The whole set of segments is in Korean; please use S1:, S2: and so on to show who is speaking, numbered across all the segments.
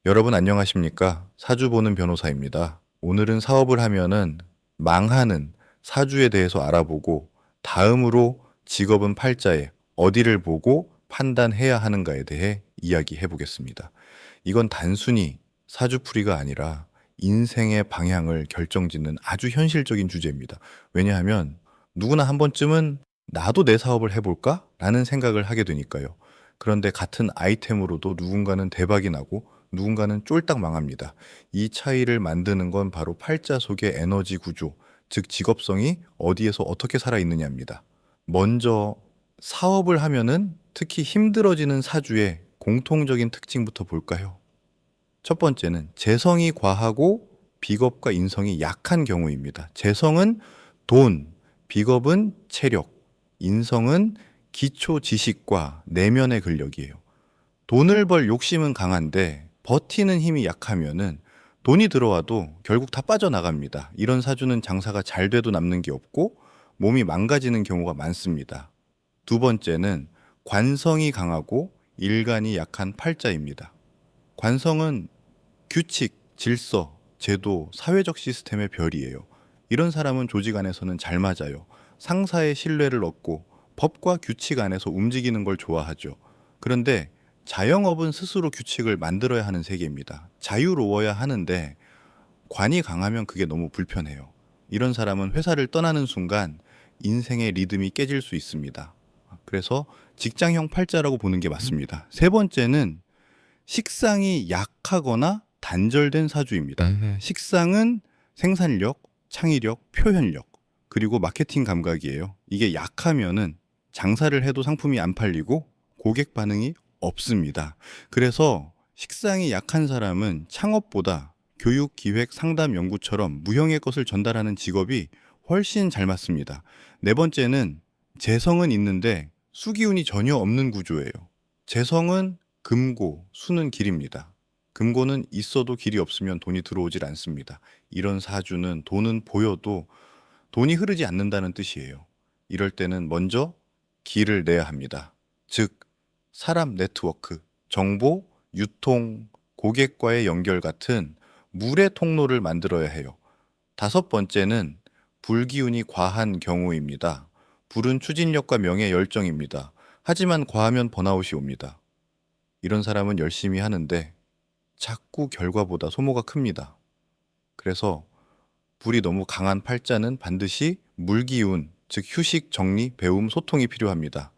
S1: 여러분 안녕하십니까? 사주 보는 변호사입니다. 오늘은 사업을 하면은 망하는 사주에 대해서 알아보고 다음으로 직업은 팔자에 어디를 보고 판단해야 하는가에 대해 이야기해 보겠습니다. 이건 단순히 사주풀이가 아니라 인생의 방향을 결정짓는 아주 현실적인 주제입니다. 왜냐하면 누구나 한 번쯤은 나도 내 사업을 해볼까? 라는 생각을 하게 되니까요. 그런데 같은 아이템으로도 누군가는 대박이 나고 누군가는 쫄딱 망합니다. 이 차이를 만드는 건 바로 팔자 속의 에너지 구조, 즉 직업성이 어디에서 어떻게 살아있느냐입니다. 먼저 사업을 하면은 특히 힘들어지는 사주의 공통적인 특징부터 볼까요? 첫 번째는 재성이 과하고 비겁과 인성이 약한 경우입니다. 재성은 돈, 비겁은 체력, 인성은 기초 지식과 내면의 근력이에요. 돈을 벌 욕심은 강한데 버티는 힘이 약하면은 돈이 들어와도 결국 다 빠져나갑니다. 이런 사주는 장사가 잘 돼도 남는 게 없고 몸이 망가지는 경우가 많습니다. 두 번째는 관성이 강하고 일간이 약한 팔자입니다. 관성은 규칙, 질서, 제도, 사회적 시스템의 별이에요. 이런 사람은 조직 안에서는 잘 맞아요. 상사의 신뢰를 얻고 법과 규칙 안에서 움직이는 걸 좋아하죠. 그런데 자영업은 스스로 규칙을 만들어야 하는 세계입니다. 자유로워야 하는데 관이 강하면 그게 너무 불편해요. 이런 사람은 회사를 떠나는 순간 인생의 리듬이 깨질 수 있습니다. 그래서 직장형 팔자라고 보는 게 맞습니다. 세 번째는 식상이 약하거나 단절된 사주입니다. 식상은 생산력, 창의력, 표현력, 그리고 마케팅 감각이에요. 이게 약하면은 장사를 해도 상품이 안 팔리고 고객 반응이 없습니다. 그래서 식상이 약한 사람은 창업보다 교육, 기획, 상담, 연구처럼 무형의 것을 전달하는 직업이 훨씬 잘 맞습니다. 네 번째는 재성은 있는데 수기운이 전혀 없는 구조예요. 재성은 금고, 수는 길입니다. 금고는 있어도 길이 없으면 돈이 들어오질 않습니다. 이런 사주는 돈은 보여도 돈이 흐르지 않는다는 뜻이에요. 이럴 때는 먼저 길을 내야 합니다. 즉, 사람 네트워크, 정보, 유통, 고객과의 연결 같은 물의 통로를 만들어야 해요. 다섯 번째는 불기운이 과한 경우입니다. 불은 추진력과 명예 열정입니다. 하지만 과하면 번아웃이 옵니다. 이런 사람은 열심히 하는데 자꾸 결과보다 소모가 큽니다. 그래서 불이 너무 강한 팔자는 반드시 물기운, 즉 휴식, 정리, 배움, 소통이 필요합니다.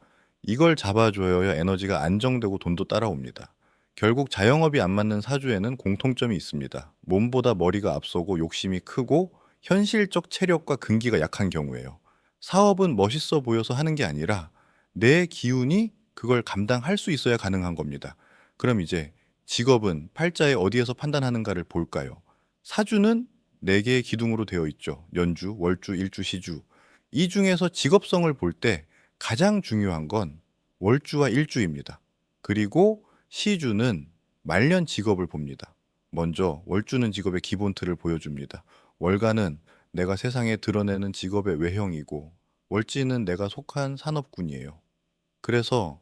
S1: 이걸 잡아줘야 에너지가 안정되고 돈도 따라옵니다. 결국 자영업이 안 맞는 사주에는 공통점이 있습니다. 몸보다 머리가 앞서고 욕심이 크고 현실적 체력과 근기가 약한 경우예요. 사업은 멋있어 보여서 하는 게 아니라 내 기운이 그걸 감당할 수 있어야 가능한 겁니다. 그럼 이제 직업은 팔자에 어디에서 판단하는가를 볼까요? 사주는 네 개의 기둥으로 되어 있죠. 연주, 월주, 일주, 시주. 이 중에서 직업성을 볼 때 가장 중요한 건 월주와 일주입니다. 그리고 시주는 말년 직업을 봅니다. 먼저 월주는 직업의 기본 틀을 보여줍니다. 월간은 내가 세상에 드러내는 직업의 외형이고 월지는 내가 속한 산업군이에요. 그래서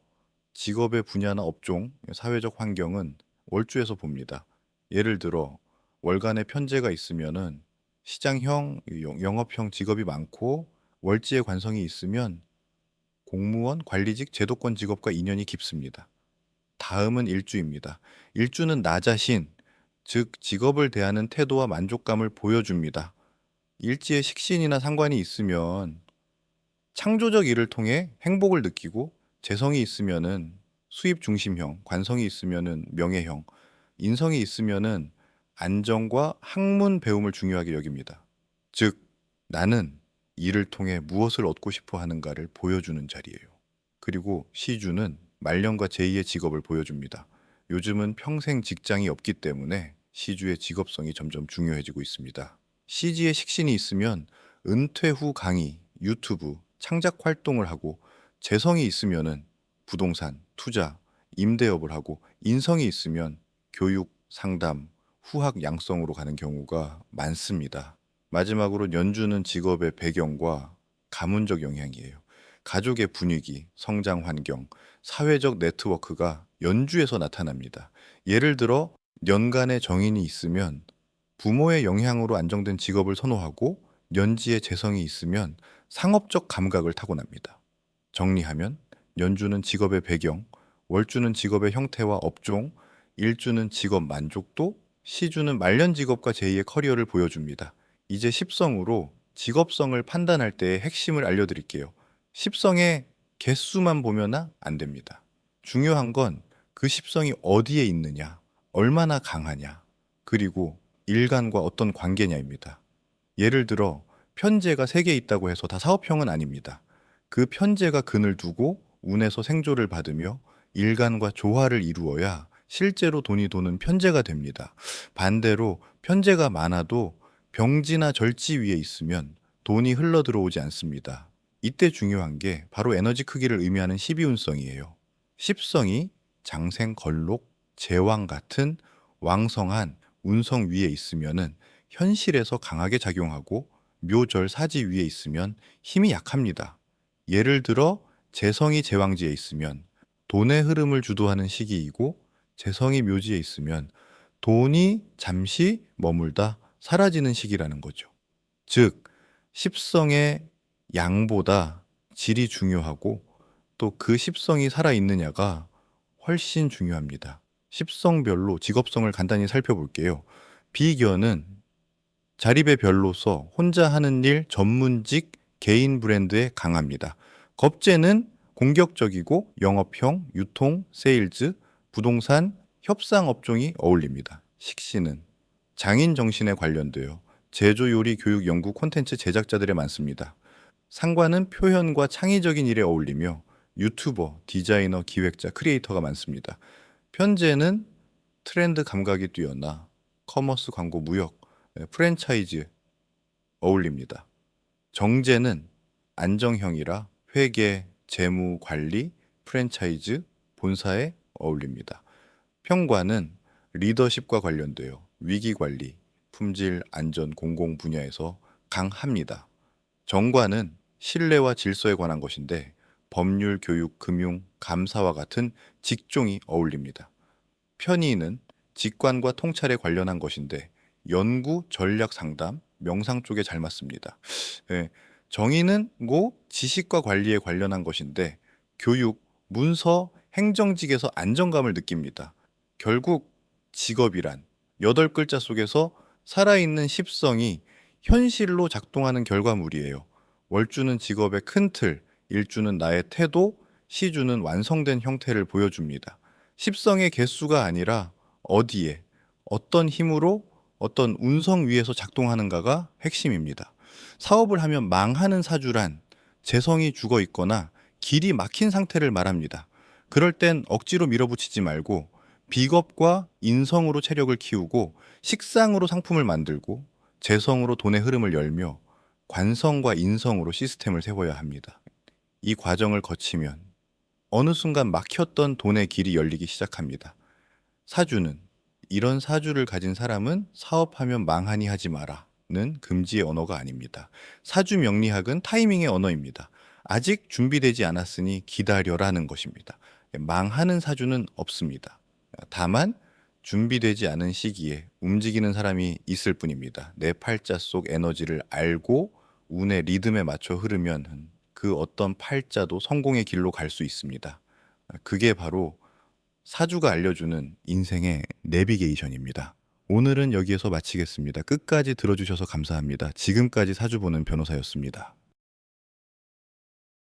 S1: 직업의 분야나 업종, 사회적 환경은 월주에서 봅니다. 예를 들어 월간에 편제가 있으면은 시장형, 영업형 직업이 많고 월지에 관성이 있으면 공무원, 관리직, 제도권 직업과 인연이 깊습니다. 다음은 일주입니다. 일주는 나 자신, 즉 직업을 대하는 태도와 만족감을 보여줍니다. 일지에 식신이나 상관이 있으면 창조적 일을 통해 행복을 느끼고 재성이 있으면은 수입 중심형, 관성이 있으면은 명예형, 인성이 있으면은 안정과 학문 배움을 중요하게 여깁니다. 즉, 나는 일을 통해 무엇을 얻고 싶어 하는가를 보여주는 자리예요. 그리고 시주는 말년과 제2의 직업을 보여줍니다. 요즘은 평생 직장이 없기 때문에 시주의 직업성이 점점 중요해지고 있습니다. 시지에 식신이 있으면 은퇴 후 강의, 유튜브, 창작 활동을 하고 재성이 있으면은 부동산, 투자, 임대업을 하고 인성이 있으면 교육, 상담, 후학 양성으로 가는 경우가 많습니다. 마지막으로 연주는 직업의 배경과 가문적 영향이에요. 가족의 분위기, 성장 환경, 사회적 네트워크가 연주에서 나타납니다. 예를 들어 연간에 정인이 있으면 부모의 영향으로 안정된 직업을 선호하고 연지에 재성이 있으면 상업적 감각을 타고납니다. 정리하면 연주는 직업의 배경, 월주는 직업의 형태와 업종, 일주는 직업 만족도, 시주는 말년 직업과 제2의 커리어를 보여줍니다. 이제 십성으로 직업성을 판단할 때의 핵심을 알려드릴게요. 십성의 개수만 보면 안 됩니다. 중요한 건 그 십성이 어디에 있느냐, 얼마나 강하냐, 그리고 일간과 어떤 관계냐입니다. 예를 들어 편제가 3개 있다고 해서 다 사업형은 아닙니다. 그 편제가 근을 두고 운에서 생조를 받으며 일간과 조화를 이루어야 실제로 돈이 도는 편제가 됩니다. 반대로 편제가 많아도 병지나 절지 위에 있으면 돈이 흘러 들어오지 않습니다. 이때 중요한 게 바로 에너지 크기를 의미하는 12운성이에요. 10성이 장생, 걸록, 제왕 같은 왕성한 운성 위에 있으면은 현실에서 강하게 작용하고 묘절 사지 위에 있으면 힘이 약합니다. 예를 들어 재성이 제왕지에 있으면 돈의 흐름을 주도하는 시기이고 재성이 묘지에 있으면 돈이 잠시 머물다 사라지는 시기라는 거죠. 즉, 십성의 양보다 질이 중요하고 또 그 십성이 살아있느냐가 훨씬 중요합니다. 십성별로 직업성을 간단히 살펴볼게요. 비견은 자립의 별로서 혼자 하는 일 전문직 개인 브랜드에 강합니다. 겁재는 공격적이고 영업형, 유통, 세일즈, 부동산, 협상 업종이 어울립니다. 식신은 장인 정신에 관련되어 제조 요리 교육 연구 콘텐츠 제작자들에 많습니다. 상관은 표현과 창의적인 일에 어울리며 유튜버, 디자이너, 기획자, 크리에이터가 많습니다. 편제는 트렌드 감각이 뛰어나 커머스, 광고, 무역, 프랜차이즈 어울립니다. 정제는 안정형이라 회계, 재무, 관리, 프랜차이즈, 본사에 어울립니다. 평관은 리더십과 관련되어 위기 관리, 품질, 안전, 공공 분야에서 강합니다. 정관은 신뢰와 질서에 관한 것인데 법률, 교육, 금융, 감사와 같은 직종이 어울립니다. 편의는 직관과 통찰에 관련한 것인데 연구, 전략 상담, 명상 쪽에 잘 맞습니다. 예, 정의는 지식과 관리에 관련한 것인데 교육, 문서, 행정직에서 안정감을 느낍니다. 결국 직업이란 8글자 속에서 살아있는 십성이 현실로 작동하는 결과물이에요. 월주는 직업의 큰 틀, 일주는 나의 태도, 시주는 완성된 형태를 보여줍니다. 십성의 개수가 아니라 어디에, 어떤 힘으로, 어떤 운성 위에서 작동하는가가 핵심입니다. 사업을 하면 망하는 사주란 재성이 죽어 있거나 길이 막힌 상태를 말합니다. 그럴 땐 억지로 밀어붙이지 말고 비겁과 인성으로 체력을 키우고 식상으로 상품을 만들고 재성으로 돈의 흐름을 열며 관성과 인성으로 시스템을 세워야 합니다. 이 과정을 거치면 어느 순간 막혔던 돈의 길이 열리기 시작합니다. 사주는 이런 사주를 가진 사람은 사업하면 망하니 하지 마라는 금지의 언어가 아닙니다. 사주 명리학은 타이밍의 언어입니다. 아직 준비되지 않았으니 기다려라는 것입니다. 망하는 사주는 없습니다. 다만 준비되지 않은 시기에 움직이는 사람이 있을 뿐입니다. 내 팔자 속 에너지를 알고 운의 리듬에 맞춰 흐르면 그 어떤 팔자도 성공의 길로 갈 수 있습니다. 그게 바로 사주가 알려주는 인생의 내비게이션입니다. 오늘은 여기에서 마치겠습니다. 끝까지 들어주셔서 감사합니다. 지금까지 사주 보는 변호사였습니다.